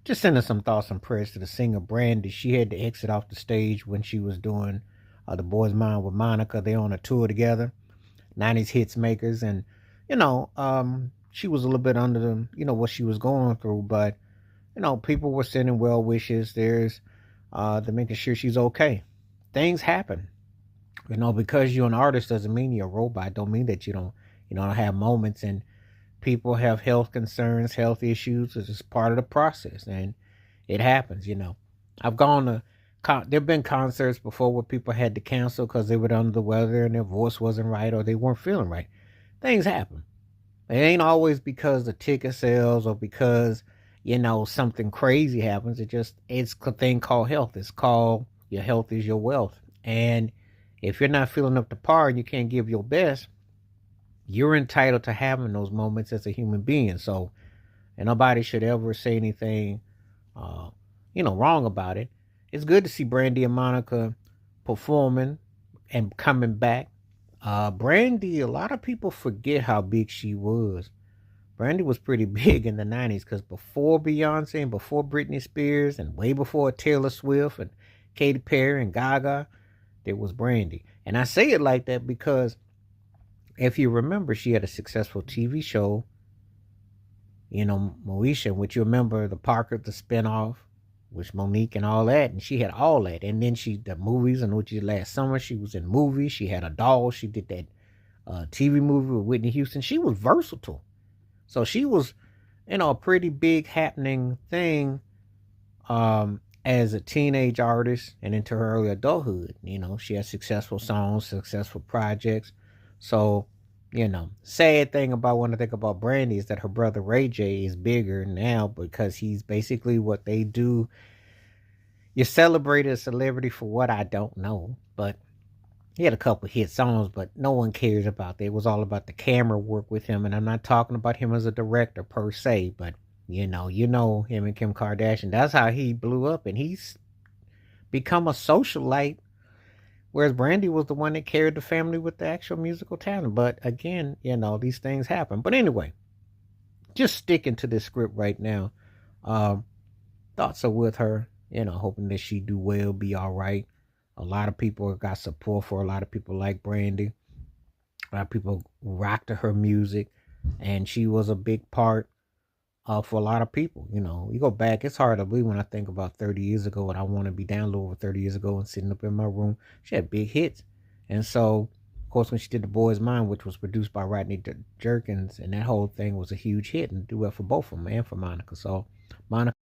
Just sending some thoughts and prayers to the singer Brandy. She had to exit off the stage when she was doing The Boy's Mind with Monica. They're on a tour together, 90s hits makers. And, she was a little bit under the, what she was going through. But, people were sending well wishes. There's to making sure she's okay. Things happen. Because you're an artist doesn't mean you're a robot. Don't mean that you don't have moments. And people have health concerns, health issues. It's just part of the process, and it happens. I've gone to there've been concerts before where people had to cancel because they were under the weather and their voice wasn't right or they weren't feeling right. Things happen. It ain't always because the ticket sales or because something crazy happens. It's a thing called health. It's called your health is your wealth, and if you're not feeling up to par and you can't give your best, you're entitled to having those moments as a human being. So, and nobody should ever say anything, uh, wrong about it. It's good to see Brandy and Monica performing and coming back. Brandy, a lot of people forget how big she was. Brandy was pretty big in the 90s because before Beyonce and before Britney Spears and way before Taylor Swift and Katy Perry and Gaga, there was Brandy. And I say it like that because if you remember, she had a successful TV show, Moesha, which you remember the Parker, the spinoff, with Monique and all that. And she had all that. And then the movies, and which is last summer, she was in movies. She had a doll. She did that TV movie with Whitney Houston. She was versatile. So she was, a pretty big happening thing as a teenage artist and into her early adulthood. She had successful songs, successful projects. So, sad thing about when I think about Brandy is that her brother Ray J is bigger now because he's basically what they do. You celebrate a celebrity for what I don't know, but he had a couple hit songs, but no one cares about that. It was all about the camera work with him, and I'm not talking about him as a director per se, but him and Kim Kardashian. That's how he blew up, and he's become a socialite. Whereas Brandy was the one that carried the family with the actual musical talent. But again, these things happen. But anyway, just sticking to this script right now. Um, Thoughts are with her, hoping that she do well, be all right. A lot of people got support for. A lot of people like Brandy. A lot of people rock to her music, and she was a big part for a lot of people. You go back, it's hard to believe when I think about 30 years ago, and I want to be down low over 30 years ago and sitting up in my room. She had big hits. And so, of course, when she did The Boy's Mind, which was produced by Rodney Jerkins, and that whole thing was a huge hit and duet for both of them and for Monica. So, Monica.